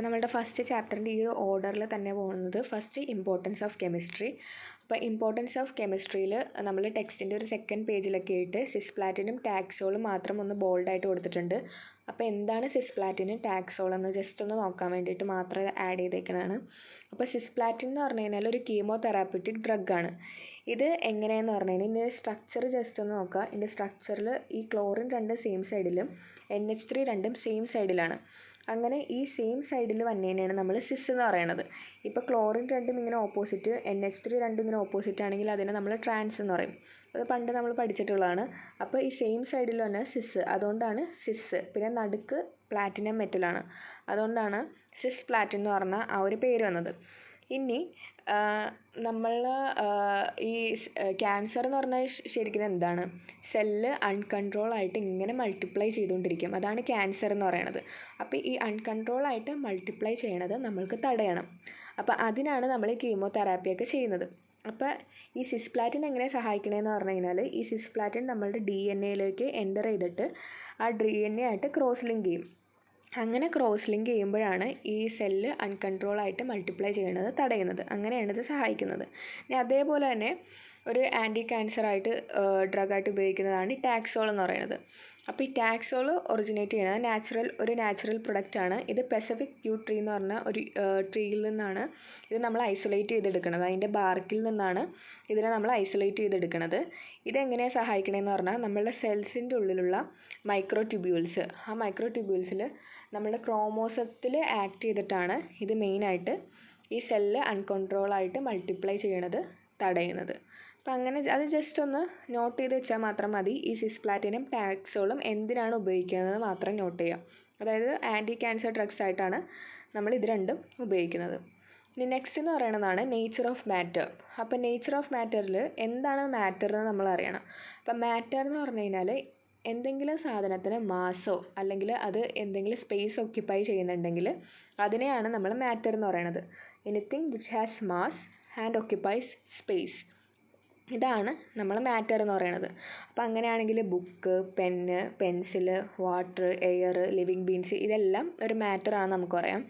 അപ്പോൾ നമ്മളുടെ ഫസ്റ്റ് ചാപ്റ്ററിൻ്റെ ഈ ഒരു ഓർഡറിൽ തന്നെ പോകുന്നത് ഫസ്റ്റ് ഇമ്പോർട്ടൻസ് ഓഫ് കെമിസ്ട്രി. അപ്പോൾ ഇമ്പോർട്ടൻസ് ഓഫ് കെമിസ്ട്രിയിൽ നമ്മൾ ടെക്സ്റ്റിൻ്റെ ഒരു സെക്കൻഡ് പേജിലൊക്കെ ആയിട്ട് സിസ്പ്ലാറ്റിനും ടാക്സോളും മാത്രം ഒന്ന് ബോൾഡായിട്ട് കൊടുത്തിട്ടുണ്ട്. അപ്പോൾ എന്താണ് സിസ്പ്ലാറ്റിനും ടാക്സോൾ എന്ന് ജസ്റ്റ് ഒന്ന് നോക്കാൻ വേണ്ടിയിട്ട് മാത്രം ആഡ് ചെയ്തേക്കുന്നതാണ്. അപ്പോൾ സിസ്പ്ലാറ്റിൻ എന്ന് പറഞ്ഞു കഴിഞ്ഞാൽ ഒരു കീമോതെറാപ്യൂട്ടിക് ഡ്രഗാണ്. ഇത് എങ്ങനെയാണെന്ന് പറഞ്ഞു കഴിഞ്ഞാൽ ഇതിൻ്റെ സ്ട്രക്ചർ ജസ്റ്റ് ഒന്ന് നോക്കുക. ഇതിൻ്റെ സ്ട്രക്ചറിൽ ഈ ക്ലോറിൻ രണ്ട് സെയിം സൈഡിലും NH3 രണ്ടും സെയിം സൈഡിലാണ്. അങ്ങനെ ഈ സെയിം സൈഡിൽ വന്നതിനെയാണ് നമ്മൾ സിസ് എന്ന് പറയുന്നത്. ഇപ്പോൾ ക്ലോറിൻ രണ്ടും ഇങ്ങനെ ഓപ്പോസിറ്റ്, NH3 രണ്ടും ഇങ്ങനെ ഓപ്പോസിറ്റ് ആണെങ്കിൽ അതിനെ നമ്മൾ ട്രാൻസ് എന്ന് പറയും. അത് പണ്ട് നമ്മൾ പഠിച്ചിട്ടുള്ളതാണ്. അപ്പോൾ ഈ സെയിം സൈഡിൽ തന്നെ സിസ്, അതുകൊണ്ടാണ് സിസ്. പിന്നെ നടുക്ക് പ്ലാറ്റിനം മെറ്റലാണ്, അതുകൊണ്ടാണ് സിസ് പ്ലാറ്റിൻ എന്ന് പറഞ്ഞ ആ ഒരു പേര് വന്നത്. ഇനി നമ്മൾ ഈ ക്യാൻസർ എന്ന് പറഞ്ഞാൽ ശരിക്കും എന്താണ്? സെല്ല് അൺകൺട്രോൾ ആയിട്ട് ഇങ്ങനെ മൾട്ടിപ്ലൈ ചെയ്തുകൊണ്ടിരിക്കും, അതാണ് ക്യാൻസർ എന്ന് പറയുന്നത്. അപ്പോൾ ഈ അൺകൺട്രോൾ ആയിട്ട് മൾട്ടിപ്ലൈ ചെയ്യണത് നമ്മൾക്ക് തടയണം. അപ്പോൾ അതിനാണ് നമ്മൾ ഈ കീമോതെറാപ്പിയൊക്കെ ചെയ്യുന്നത്. അപ്പോൾ ഈ സിസ്പ്ലാറ്റിൻ എങ്ങനെ സഹായിക്കണമെന്ന് പറഞ്ഞു കഴിഞ്ഞാൽ ഈ സിസ്പ്ലാറ്റിൻ നമ്മളുടെ DNA എൻ്റർ ചെയ്തിട്ട് ആ DNA ആയിട്ട് ക്രോസ് ലിങ്ക് ചെയ്യും. അങ്ങനെ ക്രോസ് ലിങ്ക് ചെയ്യുമ്പോഴാണ് ഈ സെല്ല് അൺകൺട്രോൾ ആയിട്ട് മൾട്ടിപ്ലൈ ചെയ്യുന്നത് തടയുന്നത്. അങ്ങനെയാണ് ഇത് സഹായിക്കുന്നത്. ഇനി അതേപോലെ തന്നെ ഒരു ആൻറ്റി ക്യാൻസർ ആയിട്ട് ഡ്രഗായിട്ട് ഉപയോഗിക്കുന്നതാണ് ഈ ടാക്സോൾ എന്ന് പറയുന്നത്. അപ്പോൾ ഈ ടാക്സോൾ ഒറിജിനേറ്റ് ചെയ്യുന്നത് ഒരു നാച്ചുറൽ പ്രൊഡക്റ്റാണ്. ഇത് പെസഫിക് ക്യൂട്ട് ട്രീ എന്ന് പറഞ്ഞ ഒരു ട്രീയിൽ നിന്നാണ് ഇത് നമ്മൾ ഐസൊലേറ്റ് ചെയ്തെടുക്കുന്നത്. അതിൻ്റെ ബാർക്കിൽ നിന്നാണ് ഇതിനെ നമ്മൾ ഐസൊലേറ്റ് ചെയ്തെടുക്കുന്നത്. ഇതെങ്ങനെയാണ് സഹായിക്കണമെന്ന് പറഞ്ഞാൽ നമ്മളുടെ സെൽസിൻ്റെ ഉള്ളിലുള്ള മൈക്രോ ട്യൂബ്യൂൾസ്, ആ മൈക്രോ ട്യൂബ്യൂൾസിൽ നമ്മളുടെ ക്രോമോസത്തിൽ ആക്ട് ചെയ്തിട്ടാണ് ഇത് മെയിനായിട്ട് ഈ സെല്ല് അൺകൺട്രോൾ ആയിട്ട് മൾട്ടിപ്ലൈ ചെയ്യണത് തടയുന്നത്. അപ്പം അങ്ങനെ അത് ജസ്റ്റ് ഒന്ന് നോട്ട് ചെയ്ത് വെച്ചാൽ മാത്രം മതി. ഈ സിസ്പ്ലാറ്റിനും ടാക്സോളും എന്തിനാണ് ഉപയോഗിക്കുന്നത് മാത്രം നോട്ട് ചെയ്യാം. അതായത് ആൻറ്റി ക്യാൻസർ ഡ്രഗ്സ് ആയിട്ടാണ് നമ്മൾ ഇത് രണ്ടും ഉപയോഗിക്കുന്നത്. ഇനി നെക്സ്റ്റ് എന്ന് പറയുന്നതാണ് നേച്ചർ ഓഫ് മാറ്റർ. അപ്പം നേച്ചർ ഓഫ് മാറ്ററിൽ എന്താണ് മാറ്റർ എന്ന് നമ്മൾ അറിയണം. അപ്പം മാറ്റർ എന്ന് പറഞ്ഞു കഴിഞ്ഞാൽ എന്തെങ്കിലും സാധനത്തിന് മാസോ അല്ലെങ്കിൽ അത് എന്തെങ്കിലും സ്പേസ് ഓക്യുപ്പൈ ചെയ്യുന്നുണ്ടെങ്കിൽ അതിനെയാണ് നമ്മൾ മാറ്റർ എന്ന് പറയുന്നത്. Anything which has mass and occupies space, ഇതാണ് നമ്മൾ മാറ്റർ എന്ന് പറയുന്നത്. അപ്പോൾ അങ്ങനെയാണെങ്കിൽ book, pen, pencil, water, air, living beans ഇതെല്ലാം ഒരു മാറ്റർ ആണെന്ന് നമുക്ക് പറയാം.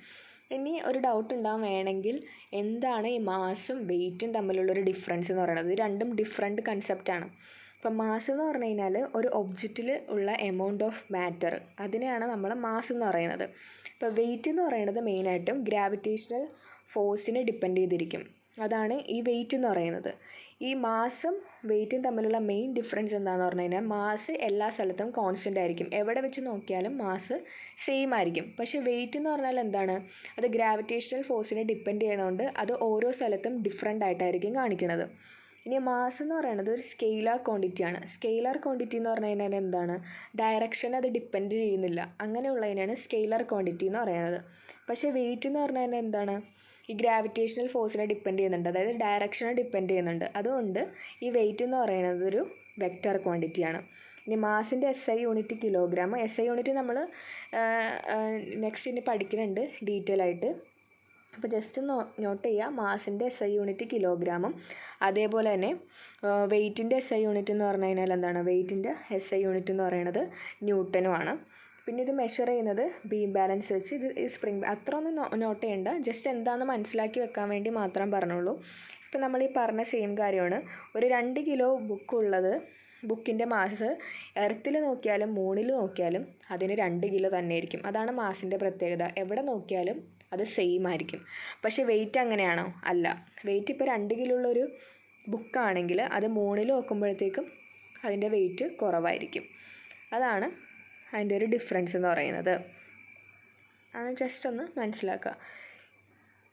ഇനി ഒരു ഡൗട്ട് ഉണ്ടാകാൻ വേണമെങ്കിൽ എന്താണ് ഈ മാസും വെയിറ്റും തമ്മിലുള്ളൊരു ഡിഫറൻസ് എന്ന് പറയുന്നത്? ഇത് രണ്ടും ഡിഫറെൻറ്റ് കൺസെപ്റ്റാണ്. ഇപ്പം മാസ് എന്ന് പറഞ്ഞു കഴിഞ്ഞാൽ ഒരു ഒബ്ജക്റ്റിൽ ഉള്ള എമൗണ്ട് ഓഫ് മാറ്റർ, അതിനെയാണ് നമ്മൾ മാസ് എന്ന് പറയുന്നത്. ഇപ്പോൾ വെയിറ്റ് എന്ന് പറയുന്നത് മെയിനായിട്ടും ഗ്രാവിറ്റേഷണൽ ഫോഴ്സിനെ ഡിപ്പെൻഡ് ചെയ്തിരിക്കും, അതാണ് ഈ വെയിറ്റ് എന്ന് പറയുന്നത്. ഈ മാസും വെയിറ്റും തമ്മിലുള്ള മെയിൻ ഡിഫറൻസ് എന്താണെന്ന് പറഞ്ഞു കഴിഞ്ഞാൽ മാസ് എല്ലാ സ്ഥലത്തും കോൺസ്റ്റൻ്റ് ആയിരിക്കും, എവിടെ വെച്ച് നോക്കിയാലും മാസ് സെയിം ആയിരിക്കും. പക്ഷേ വെയിറ്റ് എന്ന് പറഞ്ഞാൽ എന്താണ്? അത് ഗ്രാവിറ്റേഷണൽ ഫോഴ്സിനെ ഡിപ്പെൻഡ് ചെയ്യണതുകൊണ്ട് അത് ഓരോ സ്ഥലത്തും ഡിഫറെൻ്റ് ആയിട്ടായിരിക്കും കാണിക്കുന്നത്. ഇനി മാസ് എന്ന് പറയുന്നത് ഒരു സ്കെയിലാർ ക്വാണ്ടിറ്റിയാണ്. സ്കെയിലാർ ക്വാണ്ടിറ്റി എന്ന് പറഞ്ഞു കഴിഞ്ഞാൽ എന്താണ്? ഡയറക്ഷൻ അത് ഡിപ്പെൻഡ് ചെയ്യുന്നില്ല, അങ്ങനെയുള്ളതിനാണ് സ്കെയിലാർ ക്വാണ്ടിറ്റി എന്ന് പറയുന്നത്. പക്ഷേ വെയിറ്റ് എന്ന് പറഞ്ഞു കഴിഞ്ഞാൽ എന്താണ്? ഈ ഗ്രാവിറ്റേഷണൽ ഫോഴ്സിനെ ഡിപ്പെൻഡ് ചെയ്യുന്നുണ്ട്, അതായത് ഡയറക്ഷനെ ഡിപ്പെൻഡ് ചെയ്യുന്നുണ്ട്. അതുകൊണ്ട് ഈ വെയിറ്റ് എന്ന് പറയുന്നത് ഒരു വെക്റ്റർ ക്വാണ്ടിറ്റിയാണ്. ഇനി മാസിൻ്റെ SI unit kilogram. SI unit നമ്മൾ നെക്സ്റ്റ് ഇനി പഠിക്കുന്നുണ്ട് ഡീറ്റെയിൽ ആയിട്ട്. അപ്പോൾ ജസ്റ്റ് നോട്ട് ചെയ്യുക, മാസിൻ്റെ SI യൂണിറ്റ് കിലോഗ്രാമും അതേപോലെ തന്നെ വെയിറ്റിൻ്റെ SI യൂണിറ്റ് എന്ന് പറഞ്ഞു കഴിഞ്ഞാൽ എന്താണ്? വെയിറ്റിൻ്റെ SI യൂണിറ്റ് എന്ന് പറയുന്നത് ന്യൂട്ടനുമാണ്. പിന്നെ ഇത് മെഷർ ചെയ്യുന്നത് ബീം ബാലൻസ് വെച്ച്. ഇത് സ്പ്രിംഗ് അത്ര ഒന്നും നോട്ട് ചെയ്യണ്ട, ജസ്റ്റ് എന്താണെന്ന് മനസ്സിലാക്കി വെക്കാൻ വേണ്ടി മാത്രം പറഞ്ഞുള്ളൂ. ഇപ്പം നമ്മൾ ഈ പറഞ്ഞ സെയിം കാര്യമാണ്. ഒരു 2 കിലോ ബുക്കുള്ളത്, ബുക്കിൻ്റെ മാസ് എർത്തിൽ നോക്കിയാലും മൂണിൽ നോക്കിയാലും അതിന് 2 കിലോ തന്നെ ആയിരിക്കും. അതാണ് മാസിൻ്റെ പ്രത്യേകത. എവിടെ നോക്കിയാലും അത് സെയിം ആയിരിക്കും. പക്ഷേ വെയിറ്റ് അങ്ങനെയാണോ? അല്ല. വെയിറ്റ് ഇപ്പോൾ 2 കിലോ ഉള്ളൊരു ബുക്കാണെങ്കിൽ അത് മൂണിൽ നോക്കുമ്പോഴത്തേക്കും അതിൻ്റെ വെയിറ്റ് കുറവായിരിക്കും. അതാണ് അതിൻ്റെ ഒരു ഡിഫറൻസ് എന്ന് പറയുന്നത്. അത് ജസ്റ്റ് ഒന്ന് മനസ്സിലാക്കുക.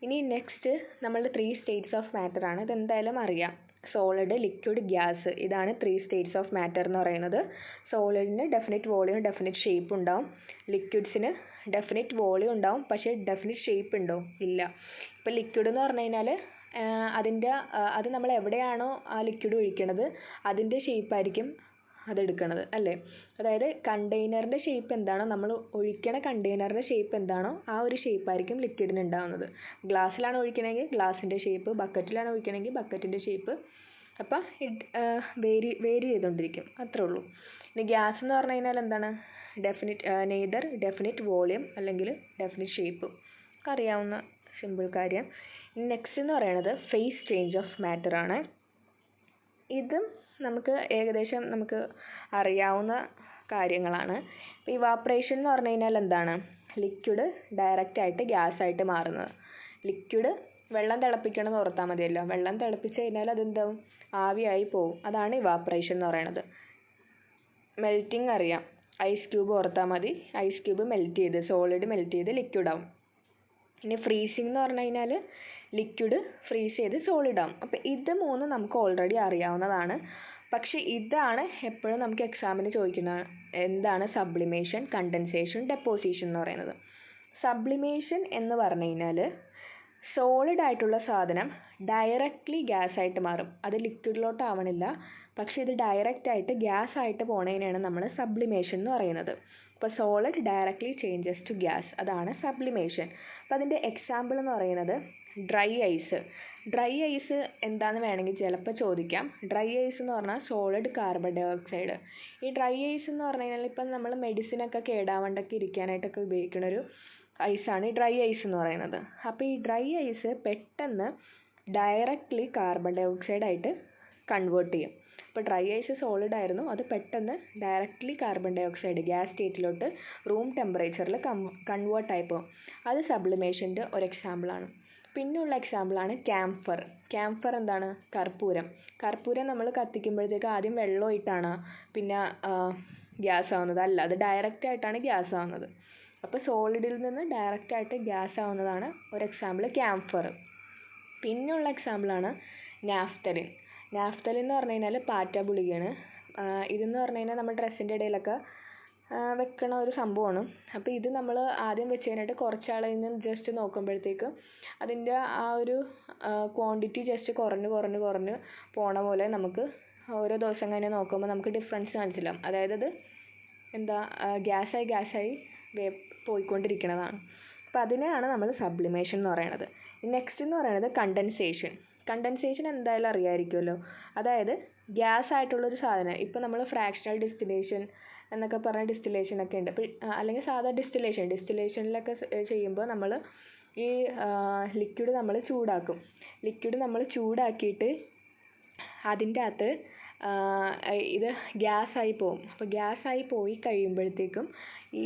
ഇനി നെക്സ്റ്റ് നമ്മളുടെ 3 സ്റ്റേറ്റ്സ് ഓഫ് മാറ്റർ ആണ്. ഇതെന്തായാലും അറിയാം. സോളിഡ്, ലിക്വിഡ്, ഗ്യാസ്, ഇതാണ് 3 സ്റ്റേറ്റ്സ് ഓഫ് മാറ്റർ എന്ന് പറയുന്നത്. സോളിഡിന് ഡെഫിനിറ്റ് വോളിയം, ഡെഫിനിറ്റ് ഷേപ്പ് ഉണ്ടാവും. ലിക്വിഡ്സിന് ഡെഫിനിറ്റ് വോളിയം ഉണ്ടാവും, പക്ഷേ ഡെഫിനിറ്റ് ഷേപ്പ് ഉണ്ടോ? ഇല്ല. ഇപ്പോൾ ലിക്വിഡ് എന്ന് പറഞ്ഞു കഴിഞ്ഞാൽ അത് നമ്മൾ എവിടെയാണോ ആ ലിക്വിഡ് ഒഴിക്കണത് അതിൻ്റെ ഷേപ്പായിരിക്കും അതെടുക്കണത്, അല്ലേ? അതായത് കണ്ടെയ്നറിൻ്റെ ഷേപ്പ് എന്താണോ, നമ്മൾ ഒഴിക്കണ കണ്ടെയ്നറിൻ്റെ ഷേപ്പ് എന്താണോ ആ ഒരു ഷേപ്പായിരിക്കും ലിക്വിഡിന് ഉണ്ടാകുന്നത്. ഗ്ലാസ്സിലാണ് ഒഴിക്കണമെങ്കിൽ ഗ്ലാസിൻ്റെ ഷേപ്പ്, ബക്കറ്റിലാണ് ഒഴിക്കണമെങ്കിൽ ബക്കറ്റിൻ്റെ ഷേപ്പ്. അപ്പം വേരി ചെയ്തുകൊണ്ടിരിക്കും, അത്രേ ഉള്ളൂ. ഇനി ഗ്യാസ് എന്ന് പറഞ്ഞു കഴിഞ്ഞാൽ എന്താണ്? നെയ്തർ ഡെഫിനിറ്റ് വോളിയം അല്ലെങ്കിൽ ഡെഫിനിറ്റ് ഷേപ്പ്, അറിയാവുന്ന സിമ്പിൾ കാര്യം. നെക്സ്റ്റ് എന്ന് പറയുന്നത് ഫേസ് ചേഞ്ച് ഓഫ് മാറ്റർ ആണ്. ഇതും നമുക്ക് ഏകദേശം നമുക്ക് അറിയാവുന്ന കാര്യങ്ങളാണ്. ഇവാപ്പറേഷൻ എന്ന് പറഞ്ഞു കഴിഞ്ഞാൽ എന്താണ്? ലിക്വിഡ് ഡയറക്റ്റ് ആയിട്ട് ഗ്യാസ് ആയിട്ട് മാറുന്നത്. ലിക്വിഡ് വെള്ളം തിളപ്പിക്കണമെന്ന് ഓർത്താൽ മതിയല്ലോ. വെള്ളം തിളപ്പിച്ച് കഴിഞ്ഞാൽ അതെന്താവും? ആവിയായി പോവും. അതാണ് ഇവാപ്പറേഷൻ എന്ന് പറയുന്നത്. മെൽറ്റിംഗ് അറിയാം. ഐസ് ക്യൂബ് ഓർത്താൽ മതി. ഐസ് ക്യൂബ് മെൽറ്റ് ചെയ്ത് സോളിഡ് മെൽറ്റ് ചെയ്ത് ലിക്വിഡ് ആവും. ഇനി ഫ്രീസിംഗ് എന്ന് പറഞ്ഞു കഴിഞ്ഞാൽ ലിക്വിഡ് ഫ്രീസ് ചെയ്ത് സോളിഡ് ആവും. അപ്പോൾ ഇത് മൂന്നും നമുക്ക് ഓൾറെഡി അറിയാവുന്നതാണ്. പക്ഷെ ഇതാണ് എപ്പോഴും നമുക്ക് എക്സാമിന് ചോദിക്കുന്നത്. എന്താണ് സബ്ലിമേഷൻ, കണ്ടൻസേഷൻ, ഡെപ്പോസിഷൻ എന്ന് പറയുന്നത്? സബ്ലിമേഷൻ എന്ന് പറഞ്ഞു കഴിഞ്ഞാൽ സോളിഡ് ആയിട്ടുള്ള സാധനം ഡയറക്റ്റ്ലി ഗ്യാസ് ആയിട്ട് മാറും. അത് ലിക്വിഡിലോട്ട് ആവണില്ല, പക്ഷെ ഇത് ഡയറക്റ്റ് ആയിട്ട് ഗ്യാസ് ആയിട്ട് പോണതിനാണ് നമ്മൾ സബ്ലിമേഷൻ എന്ന് പറയുന്നത്. അപ്പോൾ solid directly changes to gas, അതാണ് സബ്ലിമേഷൻ. അപ്പോൾ അതിൻ്റെ എക്സാമ്പിൾ എന്ന് പറയുന്നത് ഡ്രൈ ഐസ്. ഡ്രൈ ഐസ് എന്താണെന്ന് വേണമെങ്കിൽ ചിലപ്പോൾ ചോദിക്കാം. ഡ്രൈ ഐസ് എന്ന് പറഞ്ഞാൽ സോളിഡ് കാർബൺ ഡൈ ഓക്സൈഡ്. ഈ ഡ്രൈ ഐസ് എന്ന് പറഞ്ഞു കഴിഞ്ഞാൽ ഇപ്പം നമ്മൾ മെഡിസിനൊക്കെ കേടാവാണ്ടൊക്കെ ഇരിക്കാനായിട്ടൊക്കെ ഉപയോഗിക്കുന്ന ഒരു ഐസാണ് ഈ ഡ്രൈ ഐസ് എന്ന് പറയുന്നത്. അപ്പോൾ ഈ ഡ്രൈ ഐസ് പെട്ടെന്ന് ഡയറക്റ്റ്ലി കാർബൺ ഡൈ ഓക്സൈഡ് ആയിട്ട് കൺവേർട്ട് ചെയ്യും. അപ്പോൾ ഡ്രൈ ഐസ് സോളിഡ് ആയിരുന്നു, അത് പെട്ടെന്ന് ഡയറക്റ്റ്ലി കാർബൺ ഡൈ ഓക്സൈഡ് ഗ്യാസ് സ്റ്റേറ്റിലോട്ട് റൂം ടെമ്പറേച്ചറിൽ കൺവേർട്ട് ആയി പോകും. അത് സബ്ലിമേഷൻ്റെ ഒരു എക്സാമ്പിളാണ്. പിന്നെയുള്ള എക്സാമ്പിളാണ് ക്യാംഫർ. ക്യാംഫർ എന്താണ്? കർപ്പൂരം. കർപ്പൂരം നമ്മൾ കത്തിക്കുമ്പോഴത്തേക്ക് ആദ്യം വെള്ളമായിട്ടാണ് പിന്നെ ഗ്യാസ് ആവുന്നത്? അല്ല, അത് ഡയറക്റ്റ് ആയിട്ടാണ് ഗ്യാസ് ആവുന്നത്. അപ്പോൾ സോളിഡിൽ നിന്ന് ഡയറക്റ്റ് ആയിട്ട് ഗ്യാസ് ആവുന്നതാണ് ഒരു എക്സാമ്പിൾ ക്യാംഫർ. പിന്നെയുള്ള എക്സാമ്പിളാണ് നാഫ്തലിൻ. നാഫ്തലിൻ എന്ന് പറഞ്ഞു കഴിഞ്ഞാൽ പാറ്റ ഗുളികയാണ്. ഇതെന്ന് പറഞ്ഞു കഴിഞ്ഞാൽ നമ്മൾ ഡ്രസ്സിൻ്റെ ഇടയിലൊക്കെ വെക്കണ ഒരു സംഭവമാണ്. അപ്പോൾ ഇത് നമ്മൾ ആദ്യം വെച്ച് കഴിഞ്ഞിട്ട് കുറച്ചാളിൽ നിന്ന് ജസ്റ്റ് നോക്കുമ്പോഴത്തേക്ക് അതിൻ്റെ ആ ഒരു ക്വാണ്ടിറ്റി ജസ്റ്റ് കുറഞ്ഞ് പോണ പോലെ നമുക്ക് ഓരോ ദിവസം കഴിഞ്ഞ് നോക്കുമ്പോൾ നമുക്ക് ഡിഫറൻസ് മനസ്സിലാവും. അതായത് അത് എന്താ ഗ്യാസായി പോയിക്കൊണ്ടിരിക്കുന്നതാണ്. അപ്പോൾ അതിനെയാണ് നമ്മൾ സബ്ലിമേഷൻ എന്ന് പറയുന്നത്. നെക്സ്റ്റ് എന്ന് പറയുന്നത് കണ്ടൻസേഷൻ. കണ്ടൻസേഷൻ എന്തായാലും അറിയാമായിരിക്കുമല്ലോ. അതായത് ഗ്യാസ് ആയിട്ടുള്ളൊരു സാധനം, ഇപ്പോൾ നമ്മൾ ഫ്രാക്ഷണൽ ഡിസ്റ്റിലേഷൻ എന്നൊക്കെ പറഞ്ഞ ഡിസ്റ്റിലേഷൻ ഒക്കെ ഉണ്ട്. അപ്പോൾ അല്ലെങ്കിൽ സാധാ ഡിസ്റ്റിലേഷനിലൊക്കെ ചെയ്യുമ്പോൾ നമ്മൾ ഈ ലിക്വിഡ് നമ്മൾ ചൂടാക്കും. ലിക്വിഡ് നമ്മൾ ചൂടാക്കിയിട്ട് അതിൻ്റെ അകത്ത് ഇത് ഗ്യാസായി പോകും. അപ്പോൾ ഗ്യാസായി പോയി കഴിയുമ്പോഴത്തേക്കും ഈ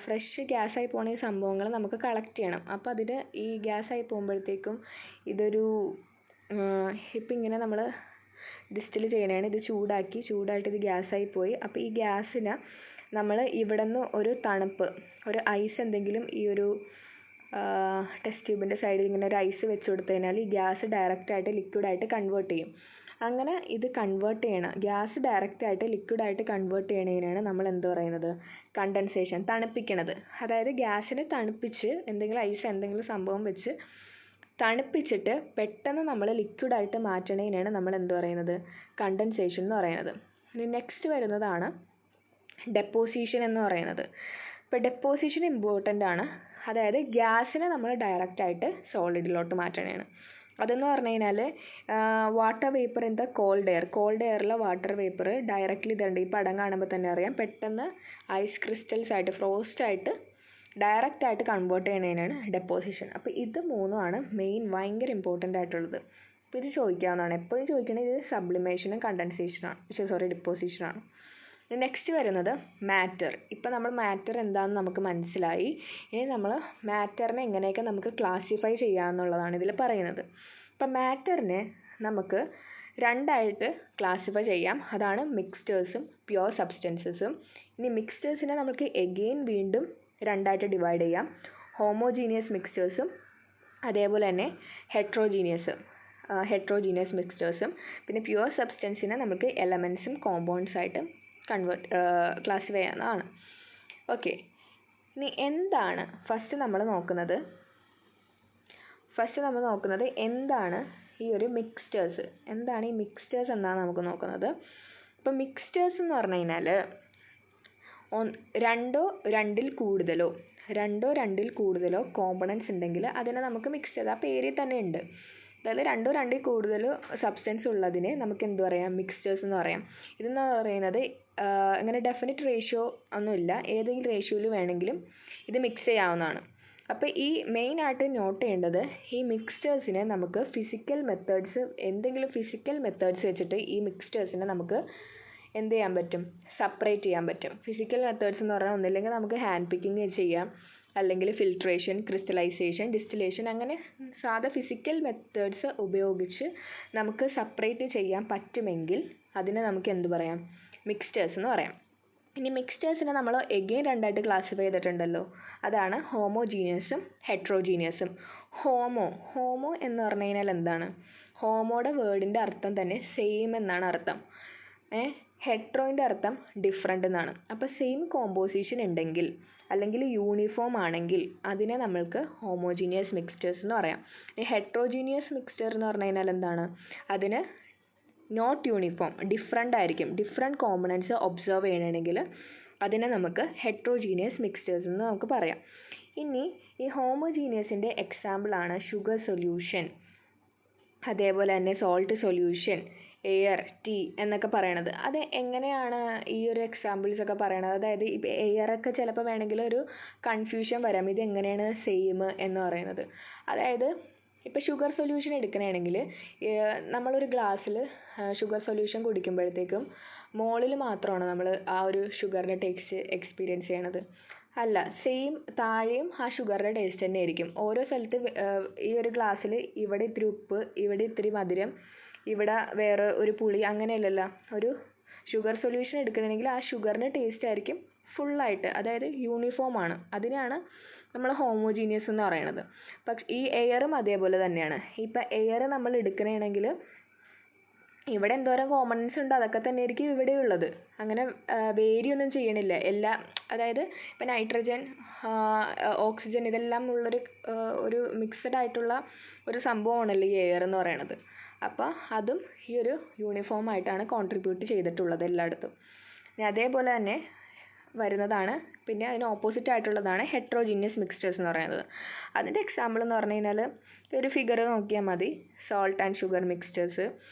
ഫ്രഷ് ഗ്യാസായി പോകുന്ന ഈ സംഭവങ്ങൾ നമുക്ക് കളക്ട് ചെയ്യണം. അപ്പോൾ അതിന് ഈ ഗ്യാസായി പോകുമ്പോഴത്തേക്കും ഇതൊരു ഇപ്പം ഇങ്ങനെ നമ്മൾ ഡിസ്റ്റിൽ ചെയ്യണതാണ്. ഇത് ചൂടായിട്ട് ഇത് ഗ്യാസായി പോയി. അപ്പോൾ ഈ ഗ്യാസിന് നമ്മൾ ഇവിടെ നിന്ന് ഒരു തണുപ്പ്, ഒരു ഐസ് എന്തെങ്കിലും ഈ ഒരു ടെസ്റ്റ് ട്യൂബിൻ്റെ സൈഡിൽ ഇങ്ങനെ ഒരു ഐസ് വെച്ച് കൊടുത്തു കഴിഞ്ഞാൽ ഈ ഗ്യാസ് ഡയറക്റ്റായിട്ട് ലിക്വിഡായിട്ട് കൺവേർട്ട് ചെയ്യും. അങ്ങനെ ഇത് കൺവേർട്ട് ചെയ്യണം, ഗ്യാസ് ഡയറക്റ്റായിട്ട് ലിക്വിഡായിട്ട് കൺവേർട്ട് ചെയ്യണതിനാണ് നമ്മൾ എന്ത് പറയുന്നത്? കണ്ടൻസേഷൻ. തണുപ്പിക്കണത്. അതായത് ഗ്യാസിനെ തണുപ്പിച്ച് എന്തെങ്കിലും സംഭവം വെച്ച് തണുപ്പിച്ചിട്ട് പെട്ടെന്ന് നമ്മൾ ലിക്വിഡായിട്ട് മാറ്റണതിനാണ് നമ്മൾ എന്ത് പറയുന്നത്? കണ്ടൻസേഷൻ എന്ന് പറയുന്നത്. ഇനി നെക്സ്റ്റ് വരുന്നതാണ് ഡെപ്പോസിഷൻ എന്ന് പറയുന്നത്. ഇപ്പോൾ ഡെപ്പോസിഷൻ ഇമ്പോർട്ടൻ്റ് ആണ്. അതായത് ഗ്യാസിനെ നമ്മൾ ഡയറക്റ്റായിട്ട് സോളിഡിലോട്ട് മാറ്റണതാണ്. അതെന്ന് പറഞ്ഞു കഴിഞ്ഞാൽ water vapour in the cold എയറിലെ വാട്ടർ വേപ്പർ ഡയറക്റ്റ്ലി ഇതുണ്ട്. ഈ പടം കാണുമ്പോൾ തന്നെ അറിയാം, പെട്ടെന്ന് ഐസ് ക്രിസ്റ്റൽസ് ആയിട്ട് ഫ്രോസ്റ്റായിട്ട് ഡയറക്റ്റായിട്ട് കൺവേർട്ട് ചെയ്യണതിനാണ് ഡെപ്പോസിഷൻ. അപ്പോൾ ഇത് മൂന്നുമാണ് മെയിൻ ഭയങ്കര ഇമ്പോർട്ടൻ്റ് ആയിട്ടുള്ളത്. അപ്പോൾ ഇത് ചോദിക്കാവുന്നതാണ്. എപ്പോഴും ചോദിക്കുന്നത് ഇത് സബ്ലിമേഷനും ഡെപ്പോസിഷനാണ്. നെക്സ്റ്റ് വരുന്നത് മാറ്റർ. ഇപ്പോൾ നമ്മൾ മാറ്റർ എന്താണെന്ന് നമുക്ക് മനസ്സിലായി. ഇനി നമ്മൾ മാറ്ററിനെ എങ്ങനെയൊക്കെ നമുക്ക് ക്ലാസിഫൈ ചെയ്യാമെന്നുള്ളതാണ് ഇതിൽ പറയുന്നത്. ഇപ്പം മാറ്ററിനെ നമുക്ക് രണ്ടായിട്ട് ക്ലാസിഫൈ ചെയ്യാം. അതാണ് മിക്സ്ചേഴ്സും പ്യുവർ സബ്സ്റ്റൻസസും. ഇനി മിക്സ്ചേഴ്സിനെ നമുക്ക് വീണ്ടും രണ്ടായിട്ട് ഡിവൈഡ് ചെയ്യാം. ഹോമോജീനിയസ് മിക്സ്ചേഴ്സും അതേപോലെ തന്നെ ഹെട്രോജീനിയസ് മിക്സ്ചേഴ്സും. പിന്നെ പ്യുവർ സബ്സ്റ്റൻസിനെ നമുക്ക് എലമെൻറ്റ്സും കോമ്പൗണ്ട്സ് ആയിട്ട് ക്ലാസിഫൈ ചെയ്യാവുന്നതാണ്. ഓക്കെ, ഇനി എന്താണ് ഫസ്റ്റ് നമ്മൾ നോക്കുന്നത് എന്താണ് ഈ ഒരു മിക്സ്ചേഴ്സ്, എന്താണ് ഈ മിക്സ്ചേഴ്സ് എന്നാണ് നമുക്ക് നോക്കുന്നത്. അപ്പോൾ മിക്സ്ചേഴ്സ് എന്ന് പറഞ്ഞു കഴിഞ്ഞാൽ രണ്ടോ രണ്ടിൽ കൂടുതലോ കോമ്പണൻസ് ഉണ്ടെങ്കിൽ അതിനെ നമുക്ക് മിക്സ്ചർ, ആ പേരിൽ തന്നെ ഉണ്ട്. അതായത് രണ്ടോ രണ്ടിൽ കൂടുതൽ സബ്സ്റ്റൻസ് ഉള്ളതിനെ നമുക്ക് എന്ത് പറയാം? മിക്സ്ചേഴ്സ് എന്ന് പറയാം. ഇതെന്ന് പറയുന്നത് അങ്ങനെ ഡെഫിനിറ്റ് റേഷ്യോ ഒന്നുമില്ല, ഏതെങ്കിലും റേഷ്യോയിൽ വേണമെങ്കിലും ഇത് മിക്സ് ചെയ്യാവുന്നതാണ്. അപ്പോൾ ഈ മെയിനായിട്ട് നോട്ട് ചെയ്യേണ്ടത് ഈ മിക്സ്ചേഴ്സിനെ നമുക്ക് എന്തെങ്കിലും ഫിസിക്കൽ മെത്തേഡ്സ് വെച്ചിട്ട് ഈ മിക്സ്ചേഴ്സിനെ നമുക്ക് എന്ത് ചെയ്യാൻ പറ്റും, സെപ്പറേറ്റ് ചെയ്യാൻ പറ്റും. ഫിസിക്കൽ മെത്തേഡ്സ് എന്ന് പറഞ്ഞാൽ ഒന്നില്ലെങ്കിൽ നമുക്ക് ഹാൻഡ് പിക്കിങ് ചെയ്യാം, അല്ലെങ്കിൽ ഫിൽട്രേഷൻ, ക്രിസ്റ്റലൈസേഷൻ, ഡിസ്റ്റിലേഷൻ, അങ്ങനെ സാധാ ഫിസിക്കൽ മെത്തേഡ്സ് ഉപയോഗിച്ച് നമുക്ക് സെപ്പറേറ്റ് ചെയ്യാൻ പറ്റുമെങ്കിൽ അതിനെ നമുക്ക് എന്ത് പറയാം, മിക്സ്ചേഴ്സ് എന്ന് പറയാം. ഇനി മിക്സ്ചേഴ്സിനെ നമ്മൾ എഗെയിൻ രണ്ടായിട്ട് ക്ലാസിഫൈ ചെയ്തിട്ടുണ്ടല്ലോ, അതാണ് ഹോമോജീനിയസും ഹെട്രോജീനിയസും. ഹോമോ എന്ന് പറഞ്ഞു കഴിഞ്ഞാൽ എന്താണ്, ഹോമോയുടെ വേർഡിൻ്റെ അർത്ഥം തന്നെ സെയിം എന്നാണ് അർത്ഥം. ഹെട്രോൻ്റെ അർത്ഥം ഡിഫറെൻ്റ് എന്നാണ്. അപ്പോൾ സെയിം കോമ്പോസിഷൻ ഉണ്ടെങ്കിൽ അല്ലെങ്കിൽ യൂണിഫോം ആണെങ്കിൽ അതിനെ നമ്മൾക്ക് ഹോമോജീനിയസ് മിക്സ്ചേഴ്സ് എന്ന് പറയാം. ഈ ഹെട്രോജീനിയസ് മിക്സ്ചർ എന്ന് പറഞ്ഞു കഴിഞ്ഞാൽ എന്താണ്, അതിന് നോട്ട് യൂണിഫോം, ഡിഫറെൻ്റ് ആയിരിക്കും. ഡിഫറെൻറ്റ് കോമ്പണൻസ് ഒബ്സർവ് ചെയ്യണമെങ്കിൽ അതിനെ നമുക്ക് ഹെട്രോജീനിയസ് മിക്സ്ചേഴ്സ് എന്ന് നമുക്ക് പറയാം. ഇനി ഈ ഹോമോജീനിയസിൻ്റെ എക്സാമ്പിളാണ് ഷുഗർ സൊല്യൂഷൻ, അതേപോലെ തന്നെ സോൾട്ട് സൊല്യൂഷൻ, എയർ, ടീ എന്നൊക്കെ പറയണത്. അത് എങ്ങനെയാണ് ഈ ഒരു എക്സാമ്പിൾസ് ഒക്കെ പറയണത്, അതായത് ഇപ്പോൾ എയറൊക്കെ ചിലപ്പോൾ വേണമെങ്കിൽ ഒരു കൺഫ്യൂഷൻ വരാം, ഇത് എങ്ങനെയാണ് സെയിം എന്ന് പറയുന്നത്. അതായത് ഇപ്പോൾ ഷുഗർ സൊല്യൂഷൻ എടുക്കണമെങ്കിൽ നമ്മളൊരു ഗ്ലാസ്സിൽ ഷുഗർ സൊല്യൂഷൻ കുടിക്കുമ്പോഴത്തേക്കും മുകളിൽ മാത്രമാണ് നമ്മൾ ആ ഒരു ഷുഗറിൻ്റെ ടേസ്റ്റ് എക്സ്പീരിയൻസ് ചെയ്യണത്. അല്ല, സെയിം താഴെയും ആ ഷുഗറിൻ്റെ ടേസ്റ്റ് തന്നെ ആയിരിക്കും. ഓരോ സ്ഥലത്ത് ഈ ഒരു ഗ്ലാസ്സിൽ ഇവിടെ ഇത്തിരി ഉപ്പ്, ഇവിടെ ഇത്തിരി മധുരം, ഇവിടെ വേറെ ഒരു പുളി, അങ്ങനെയല്ലല്ലോ. ഒരു ഷുഗർ സൊല്യൂഷൻ എടുക്കണമെങ്കിൽ ആ ഷുഗറിൻ്റെ ടേസ്റ്റ് ആയിരിക്കും ഫുള്ളായിട്ട്, അതായത് യൂണിഫോം ആണ്. അതിനാണ് നമ്മൾ ഹോമോജീനിയസ് എന്ന് പറയണത്. പക്ഷെ ഈ എയറും അതേപോലെ തന്നെയാണ്. ഇപ്പം എയർ നമ്മൾ എടുക്കണമെങ്കിൽ ഇവിടെ എന്തോരം കോമ്പണൻസ് ഉണ്ട് അതൊക്കെ തന്നെ ആയിരിക്കും ഇവിടെ ഉള്ളത്. അങ്ങനെ വേരി ഒന്നും ചെയ്യണില്ല. അതായത് ഇപ്പം നൈട്രജൻ, ഓക്സിജൻ ഇതെല്ലാം ഉള്ളൊരു ഒരു മിക്സഡ് ആയിട്ടുള്ള ഒരു സംഭവമാണല്ലോ ഈ എയർ എന്ന് പറയണത്. അപ്പോൾ അതും ഈ ഒരു യൂണിഫോം ആയിട്ടാണ് കോൺട്രിബ്യൂട്ട് ചെയ്തിട്ടുള്ളത് എല്ലായിടത്തും. അതേപോലെ തന്നെ വരുന്നതാണ്, പിന്നെ അതിന് ഓപ്പോസിറ്റ് ആയിട്ടുള്ളതാണ് ഹെട്രോജീനിയസ് മിക്സ്ചേഴ്സ് എന്ന് പറയുന്നത്. അതിൻ്റെ എക്സാമ്പിൾ എന്ന് പറഞ്ഞു കഴിഞ്ഞാൽ ഒരു ഫിഗർ നോക്കിയാൽ മതി. സോൾട്ട് ആൻഡ് ഷുഗർ മിക്സ്ചേഴ്സ്,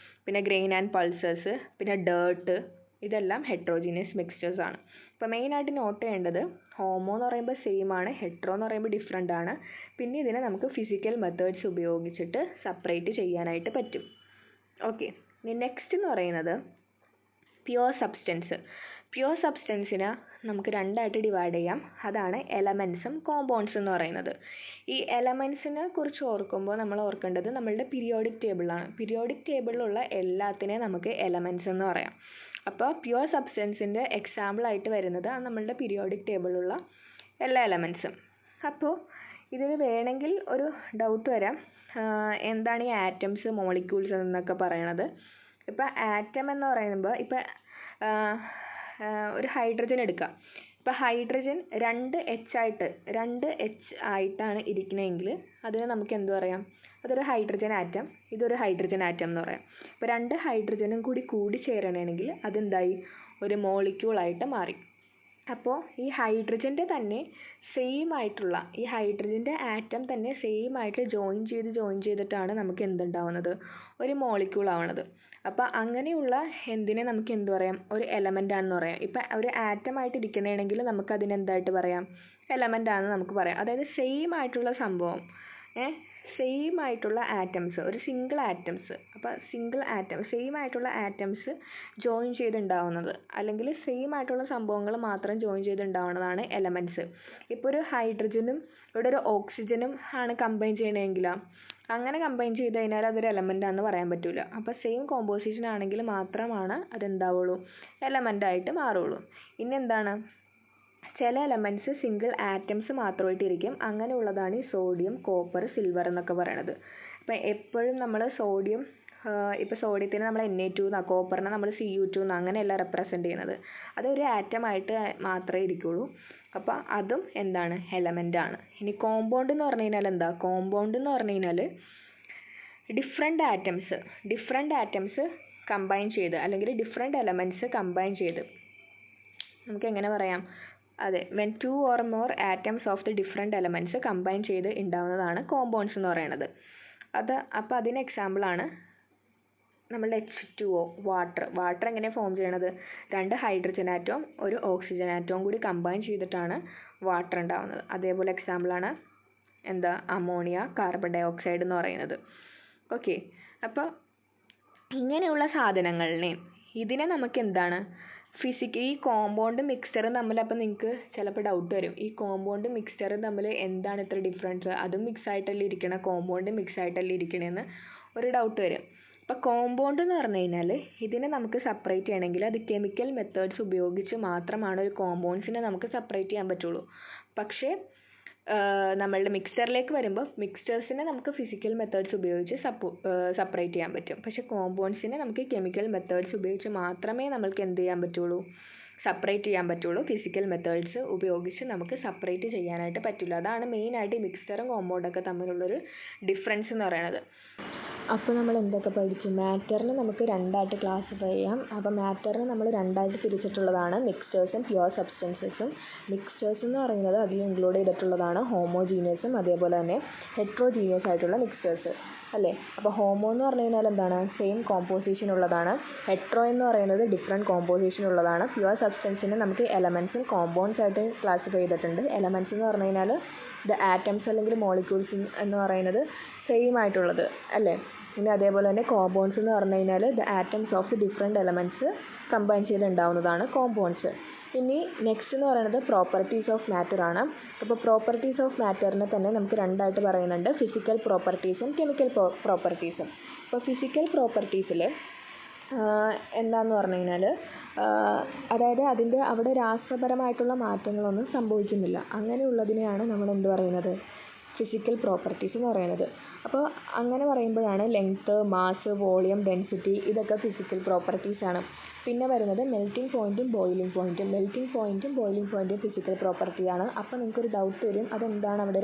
പിന്നെ ഗ്രെയിൻ ആൻഡ് പൾസേഴ്സ്, പിന്നെ ഡേർട്ട്, ഇതെല്ലാം ഹെട്രോജീനിയസ് മിക്സ്ചേഴ്സ് ആണ്. അപ്പോൾ മെയിനായിട്ട് നോട്ട് ചെയ്യേണ്ടത് ഹോമോ എന്ന് പറയുമ്പോൾ സെയിം ആണ്, ഹെട്രോ എന്ന് പറയുമ്പോൾ ഡിഫറെൻ്റ് ആണ്. പിന്നെ ഇതിനെ നമുക്ക് ഫിസിക്കൽ മെത്തേഡ്സ് ഉപയോഗിച്ചിട്ട് സെപ്പറേറ്റ് ചെയ്യാനായിട്ട് പറ്റും. ഓക്കെ, നെക്സ്റ്റ് എന്ന് പറയുന്നത് പ്യുവർ സബ്സ്റ്റൻസ്. പ്യുവർ സബ്സ്റ്റൻസിനെ നമുക്ക് രണ്ടായിട്ട് ഡിവൈഡ് ചെയ്യാം. അതാണ് എലമെൻസും കോമ്പൗണ്ട്സും എന്ന് പറയുന്നത്. ഈ എലമെൻസിനെ കുറിച്ച് ഓർക്കുമ്പോൾ നമ്മൾ ഓർക്കേണ്ടത് നമ്മളുടെ പീരിയോഡിക് ടേബിളാണ്. പീരിയോഡിക് ടേബിളിലുള്ള എല്ലാത്തിനെയും നമുക്ക് എലമെൻസ് എന്ന് പറയാം. അപ്പോൾ പ്യുവർ സബ്സ്റ്റൻസിൻ്റെ എക്സാമ്പിളായിട്ട് വരുന്നത് നമ്മളുടെ പീരിയോഡിക് ടേബിളിലുള്ള എല്ലാ എലമെൻസും. അപ്പോൾ ഇതിൽ വേണമെങ്കിൽ ഒരു ഡൗട്ട് വരാം, എന്താണ് ഈ ആറ്റംസ്, മോളിക്യൂൾസ് എന്നൊക്കെ പറയണത്. ഇപ്പം ആറ്റം എന്ന് പറയുമ്പോൾ ഇപ്പം ഒരു ഹൈഡ്രജൻ എടുക്കാം. ഇപ്പം ഹൈഡ്രജൻ 2 H ആയിട്ടാണ് ഇരിക്കണമെങ്കിൽ അതിന് നമുക്ക് എന്ത് പറയാം, അതൊരു ഹൈഡ്രജൻ ആറ്റം, ഇതൊരു ഹൈഡ്രജൻ ആറ്റം എന്ന് പറയാം. ഇപ്പോൾ 2 ഹൈഡ്രജനും കൂടി ചേരണമെങ്കിൽ അതെന്തായി, ഒരു മോളിക്യൂളായിട്ട് മാറി. അപ്പോൾ ഈ ഹൈഡ്രജൻ്റെ തന്നെ സെയിം ആയിട്ടുള്ള ഈ ഹൈഡ്രജൻ്റെ ആറ്റം തന്നെ സെയിം ആയിട്ട് ജോയിൻ ചെയ്തിട്ടാണ് നമുക്ക് എന്തുണ്ടാവുന്നത്, ഒരു മോളിക്യൂൾ ആവണത്. അപ്പോൾ അങ്ങനെയുള്ള എന്തിനെ നമുക്ക് എന്ത് പറയാം, ഒരു എലമെൻ്റ് ആണെന്ന് പറയാം. ഇപ്പം ഒരു ആറ്റം ആയിട്ട് ഇരിക്കണമെങ്കിൽ നമുക്ക് അതിനെന്തായിട്ട് പറയാം, എലമെൻ്റ് ആണെന്ന് നമുക്ക് പറയാം. അതായത് സെയിം ആയിട്ടുള്ള സംഭവം, സെയിം ആയിട്ടുള്ള ആറ്റംസ്, ഒരു സിംഗിൾ ആറ്റംസ്. അപ്പോൾ സിംഗിൾ ആറ്റം, സെയിം ആയിട്ടുള്ള ആറ്റംസ് ജോയിൻ ചെയ്തുണ്ടാവുന്നത്, അല്ലെങ്കിൽ സെയിം ആയിട്ടുള്ള സംഭവങ്ങൾ മാത്രം ജോയിൻ ചെയ്തുണ്ടാവുന്നതാണ് എലമെൻറ്റ്സ്. ഇപ്പോൾ ഒരു ഹൈഡ്രജനും ഇവിടെ ഒരു ഓക്സിജനും ആണ് കമ്പൈൻ ചെയ്യണമെങ്കിലോ, അങ്ങനെ കമ്പൈൻ ചെയ്ത് കഴിഞ്ഞാൽ അതൊരു എലമെൻ്റ് ആണെന്ന് പറയാൻ പറ്റില്ല. അപ്പോൾ സെയിം കോമ്പോസിഷൻ ആണെങ്കിൽ മാത്രമാണ് അതെന്താവുള്ളൂ, എലമെൻ്റ് ആയിട്ട് മാറുള്ളൂ. ഇനി എന്താണ്, ചില എലമെൻറ്റ്സ് സിംഗിൾ ആറ്റംസ് മാത്രമായിട്ട് ഇരിക്കും. അങ്ങനെയുള്ളതാണ് ഈ സോഡിയം, കോപ്പർ, സിൽവർ എന്നൊക്കെ പറയണത്. ഇപ്പം എപ്പോഴും നമ്മൾ സോഡിയം, ഇപ്പോൾ സോഡിയത്തിന് നമ്മൾ Na2 എന്നാണ്, കോപ്പറിനെ നമ്മൾ Cu2 എന്നാണ്, അങ്ങനെയല്ല റെപ്രസെൻ്റ് ചെയ്യുന്നത്. അതൊരു ആറ്റമായിട്ട് മാത്രമേ ഇരിക്കുള്ളൂ. അപ്പോൾ അതും എന്താണ്, എലമെൻ്റ് ആണ്. ഇനി കോമ്പൗണ്ട് എന്ന് പറഞ്ഞു കഴിഞ്ഞാൽ എന്താ, കോമ്പൗണ്ട് എന്ന് പറഞ്ഞു കഴിഞ്ഞാൽ ഡിഫറെൻ്റ് ആറ്റംസ് കമ്പൈൻ ചെയ്ത്, അല്ലെങ്കിൽ ഡിഫറെൻ്റ് എലമെൻറ്റ്സ് കമ്പൈൻ ചെയ്ത്, നമുക്ക് എങ്ങനെ പറയാം, അതെ, when 2 or more atoms of the different elements combine ചെയ്ത് ഉണ്ടാവുന്നതാണ് കോമ്പൗണ്ട്സ് എന്ന് പറയുന്നത്. അപ്പോൾ അതിന് എക്സാമ്പിളാണ് നമ്മളുടെ H2O, വാട്ടർ എങ്ങനെയാണ് ഫോം ചെയ്യണത്, 2 ഹൈഡ്രജൻ ആറ്റവും ഒരു ഓക്സിജൻ ആറ്റവും കൂടി കമ്പൈൻ ചെയ്തിട്ടാണ് വാട്ടർ ഉണ്ടാവുന്നത്. അതേപോലെ എക്സാമ്പിളാണ് എന്താ അമോണിയ, കാർബൺ ഡൈ ഓക്സൈഡ് എന്ന് പറയുന്നത്. ഓക്കെ, അപ്പോൾ ഇങ്ങനെയുള്ള സാധനങ്ങളിനെ ഇതിനെ നമുക്ക് എന്താണ് ഈ കോമ്പൗണ്ട് മിക്സ്ചറും തമ്മിൽ, അപ്പോൾ നിങ്ങൾക്ക് ചിലപ്പോൾ ഡൗട്ട് വരും, ഈ കോമ്പൗണ്ട് മിക്സ്ചറും തമ്മിൽ എന്താണ് ഇത്ര ഡിഫറൻസ്, അതും മിക്സ് ആയിട്ടല്ലേ ഇരിക്കണം, കോമ്പൗണ്ട് മിക്സ് ആയിട്ടല്ലേ ഇരിക്കണേന്ന് ഒരു ഡൗട്ട് വരും. അപ്പോൾ കോമ്പൗണ്ട് എന്ന് പറഞ്ഞു കഴിഞ്ഞാൽ ഇതിനെ നമുക്ക് സെപ്പറേറ്റ് ചെയ്യണമെങ്കിൽ അത് കെമിക്കൽ മെത്തേഡ്സ് ഉപയോഗിച്ച് മാത്രമാണ് ഒരു കോമ്പൗണ്ട്സിനെ നമുക്ക് സെപ്പറേറ്റ് ചെയ്യാൻ പറ്റുള്ളൂ. പക്ഷേ നമ്മളുടെ മിക്സ്ചറിലേക്ക് വരുമ്പോൾ മിക്സ്ചേഴ്സിനെ നമുക്ക് ഫിസിക്കൽ മെത്തേഡ്സ് ഉപയോഗിച്ച് സെപ്പറേറ്റ് ചെയ്യാൻ പറ്റും. പക്ഷേ കോമ്പൗണ്ട്സിനെ നമുക്ക് കെമിക്കൽ മെത്തേഡ്സ് ഉപയോഗിച്ച് മാത്രമേ നമ്മൾക്ക് എന്ത് ചെയ്യാൻ പറ്റുള്ളൂ, സെപ്പറേറ്റ് ചെയ്യാൻ പറ്റുള്ളൂ. ഫിസിക്കൽ മെത്തേഡ്സ് ഉപയോഗിച്ച് നമുക്ക് സെപ്പറേറ്റ് ചെയ്യാനായിട്ട് പറ്റില്ല. അതാണ് മെയിനായിട്ട് ഈ മിക്സ്ചറും കോമ്പൗണ്ടൊക്കെ തമ്മിലുള്ളൊരു ഡിഫറൻസ് എന്ന് പറയുന്നത്. അപ്പോൾ നമ്മൾ എന്തൊക്കെ പഠിച്ചു? മാറ്ററിനെ നമുക്ക് രണ്ടായിട്ട് ക്ലാസിഫൈ ചെയ്യാം. അപ്പോൾ മാറ്ററിനെ നമ്മൾ രണ്ടായിട്ട് തിരിച്ചിട്ടുള്ളതാണ് മിക്സ്ചേഴ്സും പ്യുവർ സബ്സ്റ്റൻസസും. മിക്സ്ചേഴ്സ് എന്ന് പറയുന്നത് അതിൽ ഇൻക്ലൂഡ് ചെയ്തിട്ടുള്ളതാണ് ഹോമോജീനിയസും അതേപോലെ തന്നെ ഹെട്രോജീനിയസ് ആയിട്ടുള്ള മിക്സ്ചേഴ്സ് അല്ലേ. അപ്പോൾ ഹോമോ എന്ന് പറഞ്ഞു കഴിഞ്ഞാൽ എന്താണ്, സെയിം കോമ്പോസിഷൻ ഉള്ളതാണ്. ഹെട്രോ എന്ന് പറയുന്നത് ഡിഫറെൻറ്റ് കോമ്പോസിഷൻ ഉള്ളതാണ്. പ്യുവർ സബ്സ്റ്റൻസിനെ നമുക്ക് എലമെൻറ്റ്സും കോമ്പൗണ്ട്സ് ആയിട്ട് ക്ലാസിഫൈ ചെയ്തിട്ടുണ്ട്. എലമെൻറ്റ്സ് എന്ന് പറഞ്ഞു കഴിഞ്ഞാൽ ദ ആറ്റംസ് അല്ലെങ്കിൽ മോളിക്യൂൾസ് എന്ന് പറയുന്നത് സെയിം ആയിട്ടുള്ളത് അല്ലേ. പിന്നെ അതേപോലെ തന്നെ കോമ്പൗണ്ട്സ് എന്ന് പറഞ്ഞു കഴിഞ്ഞാൽ the atoms of different elements combine ചെയ്തുണ്ടാവുന്നതാണ് കോമ്പൗണ്ട്സ്. ഇനി നെക്സ്റ്റ് എന്ന് പറയുന്നത് പ്രോപ്പർട്ടീസ് ഓഫ് മാറ്റർ ആണ്. അപ്പോൾ പ്രോപ്പർട്ടീസ് ഓഫ് മാറ്ററിനെ തന്നെ നമുക്ക് രണ്ടായിട്ട് പറയുന്നുണ്ട്, ഫിസിക്കൽ പ്രോപ്പർട്ടീസും കെമിക്കൽ പ്രോപ്പർട്ടീസും. അപ്പോൾ ഫിസിക്കൽ പ്രോപ്പർട്ടീസിൽ എന്താന്ന് പറഞ്ഞു കഴിഞ്ഞാൽ അതായത് അതിൻ്റെ അവിടെ രാസപരമായിട്ടുള്ള മാറ്റങ്ങളൊന്നും സംഭവിക്കുന്നില്ല. അങ്ങനെയുള്ളതിനെയാണ് നമ്മൾ എന്ത് പറയുന്നത്, ഫിസിക്കൽ പ്രോപ്പർട്ടീസ് എന്ന് പറയുന്നത്. അപ്പോൾ അങ്ങനെ പറയുമ്പോഴാണ് ലെങ്ത്ത്, മാസ്, വോളിയം, ഡെൻസിറ്റി ഇതൊക്കെ ഫിസിക്കൽ പ്രോപ്പർട്ടീസാണ്. പിന്നെ വരുന്നത് മെൽറ്റിംഗ് പോയിൻറ്റും ബോയിലിംഗ് പോയിൻറ്റും. മെൽറ്റിംഗ് പോയിൻറ്റും ബോയിലിംഗ് പോയിൻറ്റും ഫിസിക്കൽ പ്രോപ്പർട്ടിയാണ്. അപ്പോൾ നിങ്ങൾക്കൊരു ഡൗട്ട് വരും, അതെന്താണ് അവിടെ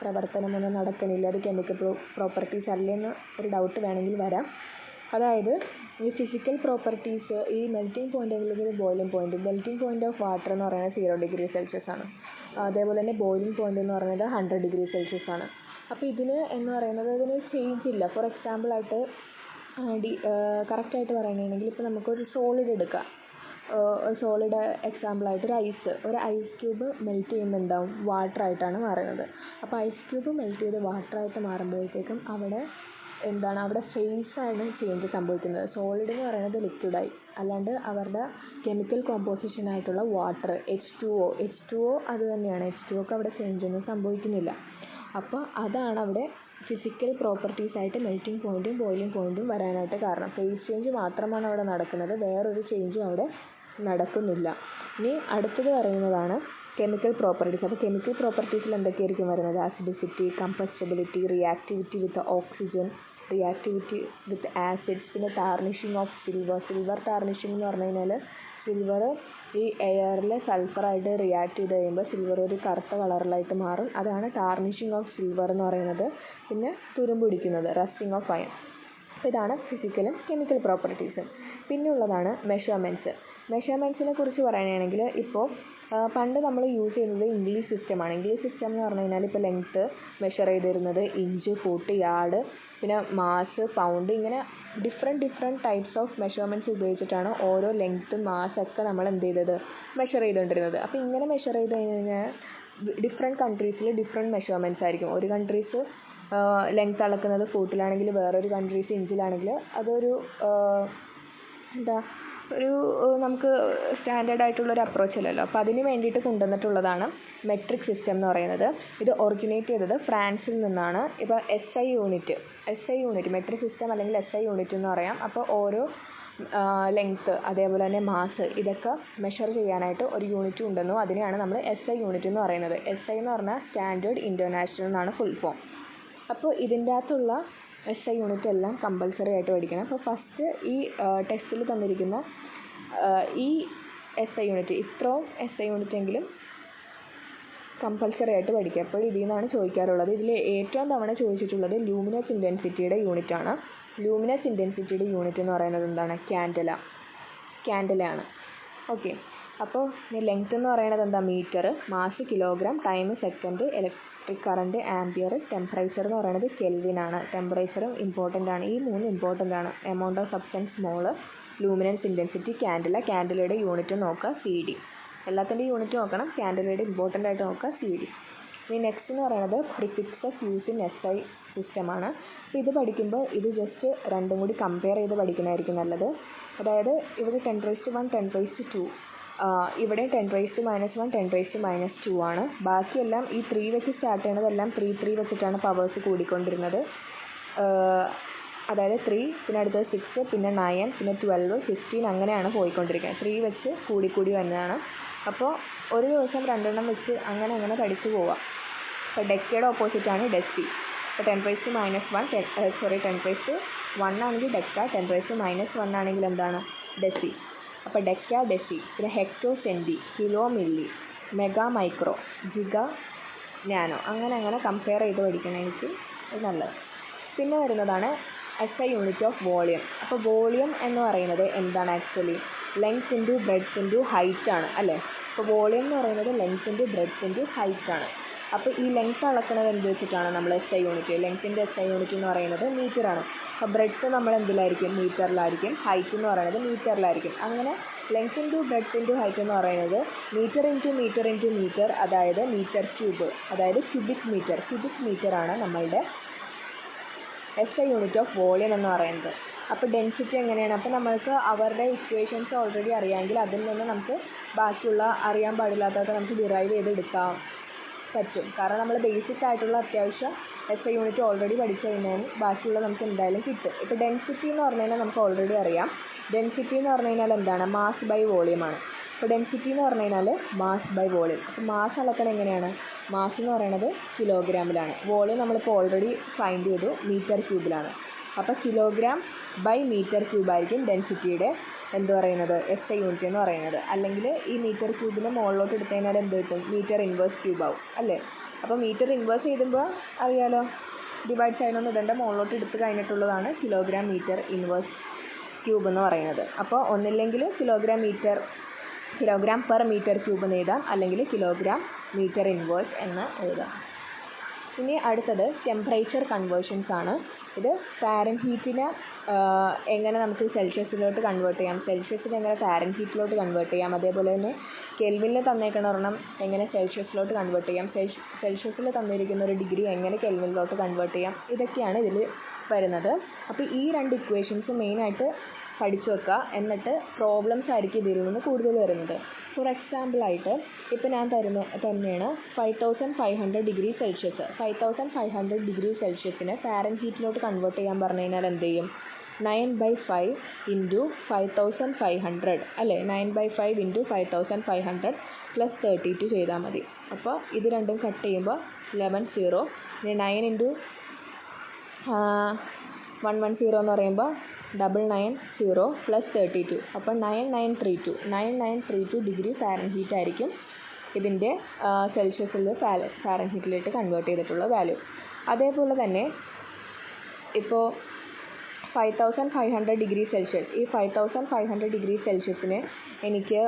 പ്രവർത്തനമൊന്നും നടക്കണില്ല, അത് കെമിക്കൽ പ്രോപ്പർട്ടീസ് അല്ലേന്ന് ഒരു ഡൗട്ട് വേണമെങ്കിൽ വരാം. അതായത് ഈ ഫിസിക്കൽ പ്രോപ്പർട്ടീസ് ഈ മെൽറ്റിംഗ് പോയിൻ്റ് അല്ലെങ്കിൽ boiling point, melting point of water എന്ന് പറയുന്നത് 0 ഡിഗ്രി സെൽഷ്യസ് ആണ്. അതേപോലെ തന്നെ ബോയിലിംഗ് പോയിൻ്റ് എന്ന് പറയുന്നത് 100 ഡിഗ്രി സെൽഷ്യസ് ആണ്. അപ്പോൾ ഇതിന് എന്ന് പറയുന്നത് ഇതിന് ചേഞ്ച് ഇല്ല. ഫോർ എക്സാമ്പിൾ ആയിട്ട് കറക്റ്റായിട്ട് പറയുകയാണെങ്കിൽ ഇപ്പോൾ നമുക്കൊരു സോളിഡ് എടുക്കാം. ഒരു സോളിഡ് എക്സാമ്പിളായിട്ട് ഒരു ഐസ് ക്യൂബ് മെൽറ്റ് ചെയ്യുമ്പോൾ എന്താവും, വാട്ടറായിട്ടാണ് മാറുന്നത്. അപ്പോൾ ഐസ് ക്യൂബ് മെൽറ്റ് ചെയ്ത് വാട്ടറായിട്ട് മാറുമ്പോഴത്തേക്കും അവിടെ ഫേസാണ് ചേഞ്ച് സംഭവിക്കുന്നത്. സോളിഡ് എന്ന് പറയുന്നത് ലിക്വിഡായി, അല്ലാണ്ട് അവരുടെ കെമിക്കൽ കോമ്പോസിഷൻ ആയിട്ടുള്ള വാട്ടർ H2O അത് തന്നെയാണ്. H2Oക്ക് അവിടെ ചേഞ്ച് ഒന്നും സംഭവിക്കുന്നില്ല. അപ്പോൾ അതാണ് അവിടെ ഫിസിക്കൽ പ്രോപ്പർട്ടീസ് ആയിട്ട് മെൽറ്റിംഗ് പോയിൻറ്റും ബോയിലിംഗ് പോയിൻറ്റും വരാനായിട്ട് കാരണം. ഫേസ് ചേഞ്ച് മാത്രമാണ് അവിടെ നടക്കുന്നത്, വേറൊരു ചേഞ്ചും അവിടെ നടക്കുന്നില്ല. ഇനി അടുത്തത് പറയുന്നതാണ് കെമിക്കൽ പ്രോപ്പർട്ടീസ്. അപ്പോൾ കെമിക്കൽ പ്രോപ്പർട്ടീസിൽ എന്തൊക്കെയായിരിക്കും വരുന്നത്, acidity, combustibility, reactivity with oxygen, reactivity with acids, പിന്നെ ടാർണിഷിങ് ഓഫ് സിൽവർ ടാർണിഷിങ് എന്ന് പറഞ്ഞു കഴിഞ്ഞാൽ സിൽവർ ഈ എയറിൽ സൾഫറായിട്ട് റിയാക്ട് ചെയ്ത് കഴിയുമ്പോൾ സിൽവർ ഒരു കറുത്ത കളറിലായിട്ട് മാറും. അതാണ് ടാർണിഷിങ് ഓഫ് സിൽവർ എന്ന് പറയുന്നത്. പിന്നെ തുരുമ്പ് പിടിക്കുന്നത്, റസ്റ്റിംഗ് ഓഫ് അയൺ. ഇതാണ് ഫിസിക്കലും കെമിക്കൽ പ്രോപ്പർട്ടീസും. പിന്നെ ഉള്ളതാണ് മെഷർമെൻറ്റ്സിനെ കുറിച്ച് പറയുകയാണെങ്കിൽ ഇപ്പോൾ പണ്ട് നമ്മൾ യൂസ് ചെയ്യുന്നത് ഇംഗ്ലീഷ് സിസ്റ്റമാണ്. ഇംഗ്ലീഷ് സിസ്റ്റം എന്ന് പറഞ്ഞു കഴിഞ്ഞാൽ ഇപ്പോൾ ലെങ്ത്ത് മെഷർ ചെയ്തിരുന്നത് ഇഞ്ച്, ഫൂട്ട്, യാർഡ്, പിന്നെ മാസ്, പൗണ്ട്, ഇങ്ങനെ ഡിഫറെൻറ്റ് ടൈപ്സ് ഓഫ് മെഷർമെൻറ്റ്സ് ഉപയോഗിച്ചിട്ടാണ് ഓരോ ലെങ്ത്തും മാസൊക്കെ നമ്മൾ എന്ത് ചെയ്തത്, മെഷർ ചെയ്തുകൊണ്ടിരുന്നത്. അപ്പോൾ ഇങ്ങനെ മെഷർ ചെയ്ത് കഴിഞ്ഞാൽ ഡിഫറെൻറ്റ് കൺട്രീസിൽ ഡിഫറെൻറ്റ് മെഷർമെൻറ്റ്സ് ആയിരിക്കും. ഒരു കൺട്രീസ് ലെങ്ത്ത് അളക്കുന്നത് ഫൂട്ടിലാണെങ്കിൽ വേറൊരു കൺട്രീസ് ഇഞ്ചിലാണെങ്കിൽ അതൊരു നമുക്ക് സ്റ്റാൻഡേർഡ് ആയിട്ടുള്ളൊരു അപ്രോച്ച് അല്ലല്ലോ. അപ്പോൾ അതിന് വേണ്ടിയിട്ട് കൊണ്ടുവന്നിട്ടുള്ളതാണ് മെട്രിക് സിസ്റ്റം എന്ന് പറയുന്നത്. ഇത് ഒറിജിനേറ്റ് ചെയ്തത് ഫ്രാൻസിൽ നിന്നാണ്. ഇപ്പോൾ SI യൂണിറ്റ് മെട്രിക് സിസ്റ്റം അല്ലെങ്കിൽ SI യൂണിറ്റ് എന്ന് പറയാം. അപ്പോൾ ഓരോ ലെങ്ത്ത് അതേപോലെ തന്നെ മാസ് ഇതൊക്കെ മെഷർ ചെയ്യാനായിട്ട് ഒരു യൂണിറ്റ് ഉണ്ടെന്നു, അതിനെയാണ് നമ്മൾ SI യൂണിറ്റ് എന്ന് പറയുന്നത്. SI എന്ന് പറഞ്ഞാൽ സ്റ്റാൻഡേർഡ് ഇൻ്റർനാഷണൽ എന്നാണ് ഫുൾ ഫോം. അപ്പോൾ ഇതിൻ്റെ അകത്തുള്ള SI യൂണിറ്റ് എല്ലാം കമ്പൽസറി ആയിട്ട് പഠിക്കണം. അപ്പോൾ ഫസ്റ്റ് ഈ ടെസ്റ്റിൽ തന്നിരിക്കുന്ന ഈ SI യൂണിറ്റ്, ഇത്രയും SI യൂണിറ്റ് എങ്കിലും കമ്പൽസറി ആയിട്ട് പഠിക്കുക. അപ്പോൾ ഇതിൽ നിന്നാണ് ചോദിക്കാറുള്ളത്. ഇതിൽ ഏറ്റവും തവണ ചോദിച്ചിട്ടുള്ളത് ലൂമിനസ് ഇൻറ്റൻസിറ്റിയുടെ യൂണിറ്റാണ്. ലൂമിനസ് ഇൻറ്റൻസിറ്റിയുടെ യൂണിറ്റ് എന്ന് പറയുന്നത് എന്താണ്, ക്യാൻഡലയാണ്. ഓക്കെ, അപ്പോൾ ലെങ്ത്ത് എന്ന് പറയുന്നത് എന്താ, meter, mass kilogram, time second, electric current ampere, temperature എന്ന് പറയുന്നത് കെൽവിനാണ്. ടെമ്പറേച്ചറും ഇമ്പോർട്ടൻ്റ് ആണ്. ഈ 3 ഇമ്പോർട്ടൻ്റ് ആണ്. എമൗണ്ട് ഓഫ് സബ്സ്റ്റൻസ് മോള്, ലൂമിനൻസ് ഇൻറ്റൻസിറ്റി, ക്യാൻഡലയുടെ യൂണിറ്റ് നോക്കുക CD. എല്ലാത്തിൻ്റെ യൂണിറ്റ് നോക്കണം, ക്യാൻഡലയുടെ ഇമ്പോർട്ടൻ്റ് ആയിട്ട് നോക്കുക CD. ഇനി നെക്സ്റ്റ് എന്ന് പറയുന്നത് പ്രിഫിക്സസ് യൂസ് ഇൻ SI സിസ്റ്റമാണ്. അപ്പോൾ ഇത് പഠിക്കുമ്പോൾ ഇത് ജസ്റ്റ് രണ്ടും കൂടി കമ്പയർ ചെയ്ത് പഠിക്കുന്നതായിരിക്കും നല്ലത്. അതായത് ഇവിടെ 10⁻1 10⁻2 ഇവിടെ 10⁻1 10⁻2 ആണ്. ബാക്കിയെല്ലാം ഈ 3 വെച്ച് സ്റ്റാർട്ട് ചെയ്യണതെല്ലാം 3 വെച്ചിട്ടാണ് പവേഴ്സ് കൂടിക്കൊണ്ടിരുന്നത്. അതായത് 3 പിന്നെ അടുത്തത് 6 പിന്നെ 9 പിന്നെ 12 15 അങ്ങനെയാണ് പോയിക്കൊണ്ടിരിക്കുന്നത്. 3 വെച്ച് കൂടി വന്നതാണ്. അപ്പോൾ ഒരു ദിവസം 2 എണ്ണം വെച്ച് അങ്ങനെ പഠിച്ചു പോവാം. അപ്പോൾ ഡെക്കയുടെ ഓപ്പോസിറ്റാണ് ഡെസി. അപ്പോൾ 10⁻1 ആണെങ്കിൽ ഡെക്ക, 10⁻−1 ആണെങ്കിൽ എന്താണ് ഡെസി. അപ്പോൾ ഡെക്ക, ഡെസി, പിന്നെ hecto, senti, kilo, milli, mega, micro, giga, nano അങ്ങനെ കമ്പയർ ചെയ്ത് പഠിക്കണമെങ്കിൽ നല്ലത്. പിന്നെ വരുന്നതാണ് SI യൂണിറ്റ് ഓഫ് വോളിയം. അപ്പോൾ വോളിയം എന്ന് പറയുന്നത് എന്താണ് actually length into breadth into height ആണ് അല്ലേ. അപ്പോൾ വോളിയം എന്ന് പറയുന്നത് length into breadth into height ആണ്. അപ്പോൾ ഈ ലെങ്ത് അളക്കുന്നത് എന്ത് വെച്ചിട്ടാണ് നമ്മൾ SI യൂണിറ്റ്, ലെങ്ത്തിൻ്റെ SI യൂണിറ്റ് എന്ന് പറയുന്നത് മീറ്ററാണ്. അപ്പോൾ ബ്രെഡ്ത്ത് നമ്മൾ എന്തിലായിരിക്കും, മീറ്ററിലായിരിക്കും. ഹൈറ്റ് എന്ന് പറയുന്നത് മീറ്ററിലായിരിക്കും. അങ്ങനെ length into breadth into height എന്ന് പറയുന്നത് മീറ്റർ ഇൻറ്റു മീറ്റർ, അതായത് മീറ്റർ ക്യൂബ്, അതായത് ക്യൂബിക് മീറ്ററാണ് നമ്മളുടെ SI യൂണിറ്റ് ഓഫ് വോളിയം എന്ന് പറയുന്നത്. അപ്പോൾ ഡെൻസിറ്റി എങ്ങനെയാണ്, അപ്പോൾ നമ്മൾക്ക് അവരുടെ ഇക്വേഷൻസ് ഓൾറെഡി അറിയാമെങ്കിൽ അതിൽ നിന്ന് നമുക്ക് ബാക്കിയുള്ള അറിയാൻ പാടില്ലാത്തതൊക്കെ നമുക്ക് ഡിറൈവ് ചെയ്തെടുക്കാൻ പറ്റും. കാരണം നമ്മൾ ബേസിക് ആയിട്ടുള്ള അത്യാവശ്യം SI യൂണിറ്റ് ഓൾറെഡി പഠിച്ചു കഴിഞ്ഞാൽ ബാക്കിയുള്ള നമുക്ക് എന്തായാലും കിട്ടും. ഇപ്പോൾ ഡെൻസിറ്റി എന്ന് പറഞ്ഞു കഴിഞ്ഞാൽ നമുക്ക് ഓൾറെഡി അറിയാം. ഡെൻസിറ്റി എന്ന് പറഞ്ഞു കഴിഞ്ഞാൽ എന്താണ്, മാസ് ബൈ വോളിയം ആണ്. അപ്പോൾ ഡെൻസിറ്റി എന്ന് പറഞ്ഞു കഴിഞ്ഞാൽ മാസ് ബൈ വോളിയം. അപ്പോൾ മാസ് അളക്കണം എങ്ങനെയാണ്, മാസ് എന്ന് പറയുന്നത് കിലോഗ്രാമിലാണ്, വോളിയം നമ്മളിപ്പോൾ ഓൾറെഡി ഫൈൻഡ് ചെയ്തു മീറ്റർ ക്യൂബിലാണ്. അപ്പോൾ കിലോഗ്രാം ബൈ മീറ്റർ ക്യൂബ് ആയിരിക്കും ഡെൻസിറ്റിയുടെ എന്ത് പറയുന്നത് SI യൂണിറ്റ് എന്ന് പറയുന്നത്. അല്ലെങ്കിൽ ഈ മീറ്റർ ക്യൂബിനെ മുകളിലോട്ട് എടുത്തു കഴിഞ്ഞാൽ എന്ത് കിട്ടും, മീറ്റർ ഇൻവേഴ്സ് ക്യൂബ് ആവും അല്ലേ. അപ്പോൾ മീറ്റർ ഇൻവേഴ്സ് ചെയ്തുമ്പോൾ അറിയാലോ, ഡിവൈഡ് സൈഡൊന്നും ഇടേണ്ട, മുകളിലോട്ട് എടുത്ത് കഴിഞ്ഞിട്ടുള്ളതാണ് കിലോഗ്രാം മീറ്റർ ഇൻവേഴ്സ് ക്യൂബ് എന്ന് പറയുന്നത്. അപ്പോൾ ഒന്നില്ലെങ്കിൽ കിലോഗ്രാം പെർ മീറ്റർ ക്യൂബ് എന്ന് എഴുതാം, അല്ലെങ്കിൽ കിലോഗ്രാം മീറ്റർ ഇൻവേഴ്സ് എന്ന് എഴുതാം. ഇനി അടുത്തത് ടെമ്പറേച്ചർ കൺവേർഷൻസ് ആണ്. ഇത് ഫാരൻഹീറ്റിനെ എങ്ങനെ നമുക്ക് സെൽഷ്യസിലോട്ട് കൺവേർട്ട് ചെയ്യാം, സെൽഷ്യസിനെ എങ്ങനെ ഫാരൻഹീറ്റിലോട്ട് കൺവേർട്ട് ചെയ്യാം, അതേപോലെ തന്നെ കെൽവിനിൽ തന്നേക്കണ ഒരെണ്ണം എങ്ങനെ സെൽഷ്യസിലോട്ട് കൺവേർട്ട് ചെയ്യാം, സെൽഷ്യസിൽ തന്നിരിക്കുന്ന ഒരു ഡിഗ്രി എങ്ങനെ കെൽവിനിലോട്ട് കൺവേർട്ട് ചെയ്യാം, ഇതൊക്കെയാണ് ഇതിൽ വരുന്നത്. അപ്പോൾ ഈ 2 ഇക്വേഷൻസ് മെയിനായിട്ട് പഠിച്ചു വെക്കുക. എന്നിട്ട് പ്രോബ്ലംസ് ആയിരിക്കും ഇതിൽ നിന്ന് കൂടുതൽ വരുന്നത്. ഫോർ എക്സാമ്പിളായിട്ട് ഇപ്പോൾ ഞാൻ തന്നെയാണ് 5500 ഡിഗ്രി സെൽഷ്യസ്, 5500 ഡിഗ്രി സെൽഷ്യസിനെ ഫാരൻഹീറ്റിലോട്ട് കൺവേർട്ട് ചെയ്യാൻ പറഞ്ഞു കഴിഞ്ഞാൽ എന്ത് ചെയ്യും, 9/5 ഇൻറ്റു 5500 അല്ലേ, 9/5 ഇൻറ്റു 5500 + 32 ചെയ്താൽ മതി. അപ്പോൾ ഇത് രണ്ടും കട്ട് ചെയ്യുമ്പോൾ 11 0, ഇനി 9 ഇൻറ്റു 110 എന്ന് പറയുമ്പോൾ 990 + 32, അപ്പോൾ 9932 ഡിഗ്രി ഫാരൻഹീറ്റ് ആയിരിക്കും ഇതിൻ്റെ സെൽഷ്യസിൽ ഫാരൻഹീറ്റിലേക്ക് കൺവേർട്ട് ചെയ്തിട്ടുള്ള വാല്യൂ. അതേപോലെ തന്നെ ഇപ്പോൾ 5500 ഡിഗ്രി സെൽഷ്യസ്, ഈ 5500 ഡിഗ്രി സെൽഷ്യസിന് എനിക്ക്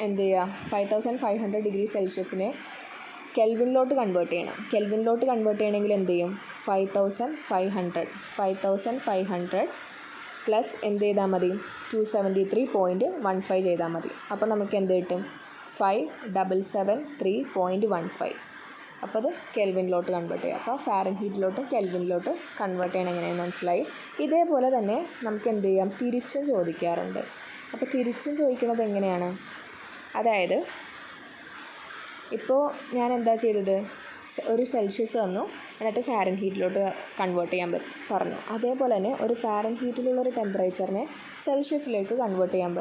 എന്ത് ചെയ്യാം, 5500 ഡിഗ്രി സെൽഷ്യസിനെ കെൽവിനിലോട്ട് കൺവേർട്ട് ചെയ്യണം. കെൽവിനിലോട്ട് കൺവേർട്ട് ചെയ്യണമെങ്കിൽ എന്ത് ചെയ്യും, 5500 പ്ലസ് എന്ത് ചെയ്താൽ മതി, 273.15 ചെയ്താൽ മതി. അപ്പോൾ നമുക്ക് എന്ത് കിട്ടും, 5773.15. അപ്പോൾ അത് കെൽവിനിലോട്ട് കൺവേർട്ട് ചെയ്യുക. അപ്പോൾ ഫാരൻഹീറ്റിലോട്ടും കെൽവിനിലോട്ടും കൺവേർട്ട് ചെയ്യണം എങ്ങനെയെന്ന് മനസ്സിലായി. ഇതേപോലെ തന്നെ നമുക്ക് എന്ത് ചെയ്യാം, തിരിച്ചും ചോദിക്കാറുണ്ട്. അപ്പോൾ തിരിച്ചും ചോദിക്കുന്നത് എങ്ങനെയാണ്, അതായത് ഇപ്പോൾ ഞാൻ എന്താ ചെയ്തത്, ഒരു സെൽഷ്യസ് തന്നു, എന്നിട്ട് ഫാരൻഹീറ്റിലോട്ട് കൺവേർട്ട് ചെയ്യാൻ പറഞ്ഞു. അതേപോലെ തന്നെ ഒരു ഫാരൻഹീറ്റിലുള്ളൊരു ടെമ്പറേച്ചറിനെ സെൽഷ്യസിലേക്ക് കൺവേർട്ട് ചെയ്യാൻ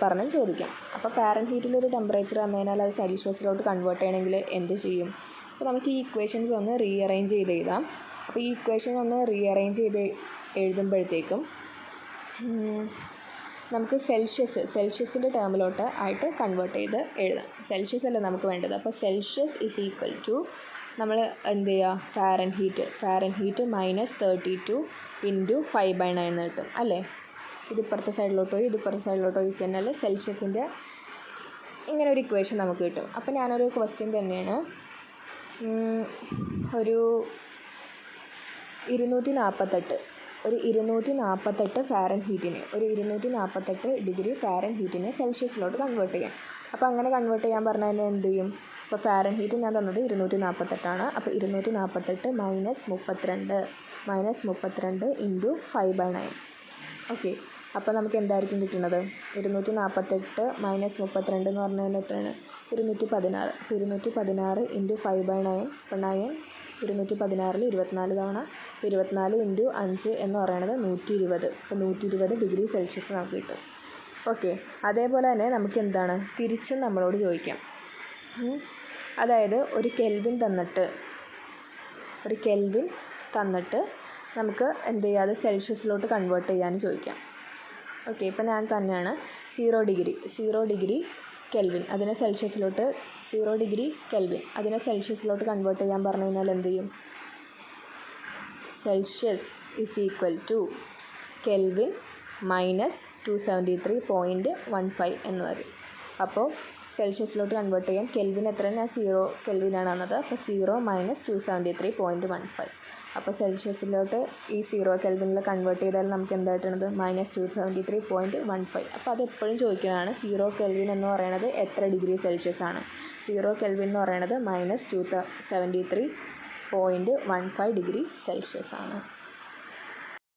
പറഞ്ഞ് ചോദിക്കാം. അപ്പോൾ ഫാരൻഹീറ്റിലൊരു ടെമ്പറേച്ചർ തന്നു കഴിഞ്ഞാൽ അത് സെൽഷ്യസിലോട്ട് കൺവേർട്ട് ചെയ്യണമെങ്കിൽ എന്ത് ചെയ്യും, അപ്പോൾ നമുക്ക് ഈ ഇക്വേഷൻസ് ഒന്ന് റീഅറേഞ്ച് ചെയ്ത് എഴുതാം. അപ്പോൾ ഈ ഇക്വേഷൻ ഒന്ന് റീഅറേഞ്ച് ചെയ്ത് എഴുതുമ്പോഴത്തേക്കും നമുക്ക് സെൽഷ്യസിൻ്റെ ടേമിലോട്ട് ആയിട്ട് കൺവേർട്ട് ചെയ്ത് എഴുതാം. സെൽഷ്യസ് അല്ലേ നമുക്ക് വേണ്ടത്. അപ്പോൾ സെൽഷ്യസ് ഇസ് ഈക്വൽ ടു നമ്മൾ എന്ത് ചെയ്യുക, ഫാരൻഹീറ്റ് -32 ഇൻറ്റു 5/9 എന്ന് കിട്ടും അല്ലേ. ഇതിപ്പുറത്തെ സൈഡിലോട്ടോ ഇതിപ്പുറത്തെ സൈഡിലോട്ടോ വെച്ച് കഴിഞ്ഞാൽ സെൽഷ്യസിൻ്റെ ഇങ്ങനെ ഒരു ഇക്വേഷൻ നമുക്ക് കിട്ടും. അപ്പോൾ ഞാനൊരു ക്വസ്റ്റ്യൻ തന്നെയാണ്, ഒരു 248 ഫാരൻഹീറ്റിനെ, ഒരു 248 ഡിഗ്രി ഫാരൻഹീറ്റിനെ സെൽഷ്യസിലോട്ട് കൺവേർട്ട് ചെയ്യാം. അപ്പോൾ അങ്ങനെ കൺവേർട്ട് ചെയ്യാൻ പറഞ്ഞാൽ എന്ത് ചെയ്യും? അപ്പോൾ ഫാരൻഹീറ്റ് ഞാൻ തന്നത് 248 അപ്പോൾ 248 -32 ഇൻറ്റു 5/9. ഓക്കെ, അപ്പോൾ നമുക്ക് എന്തായിരിക്കും കിട്ടുന്നത്? 248 - 32 എന്ന് പറഞ്ഞാൽ എത്രയാണ്? 216. 216 ഇൻറ്റു 5/9. അപ്പോൾ 9 216 24 തവണ 24 ഇൻറ്റു 5 എന്ന് പറയുന്നത് 120. അപ്പോൾ 120 ഡിഗ്രി സെൽഷ്യസ് നമുക്ക് കിട്ടും. ഓക്കെ, അതേപോലെ തന്നെ നമുക്ക് എന്താണ് തിരിച്ചും നമ്മളോട് ചോദിക്കാം. അതായത് ഒരു കെൽവിൻ തന്നിട്ട് നമുക്ക് എന്ത് ചെയ്യാം, അത് സെൽഷ്യസിലോട്ട് കൺവേർട്ട് ചെയ്യാൻ ചോദിക്കാം. ഓക്കെ, ഇപ്പം ഞാൻ തന്നെയാണ് 0 ഡിഗ്രി കെൽവിൻ അതിനെ സെൽഷ്യസിലോട്ട് 0 ഡിഗ്രി കെൽവിൻ അതിനെ സെൽഷ്യസിലോട്ട് കൺവേർട്ട് ചെയ്യാൻ പറഞ്ഞു കഴിഞ്ഞാൽ എന്ത് ചെയ്യും? Celsius is equal to kelvin -273.15 എന്ന് വരും. അപ്പോൾ സെൽഷ്യസിലോട്ട് കൺവേർട്ട് ചെയ്യാൻ കെൽവിൻ എത്രയാണ്? 0 കെൽവിനാണ് വന്നത്. അപ്പോൾ 0 - 273.15. അപ്പോൾ സെൽഷ്യസിലോട്ട് ഈ 0 കെൽവിനിൽ കൺവേർട്ട് ചെയ്താൽ നമുക്ക് എന്തായിട്ടുള്ളത്? -273.15. അപ്പോൾ അത് എപ്പോഴും ചോദിക്കുന്നതാണ്. 0 കെൽവിൻ എന്ന് പറയുന്നത് എത്ര ഡിഗ്രി സെൽഷ്യസ് ആണ്? 0 കെൽവിൻ എന്ന് പറയുന്നത് -273.15 ഡിഗ്രി സെൽഷ്യസ് ആണ്.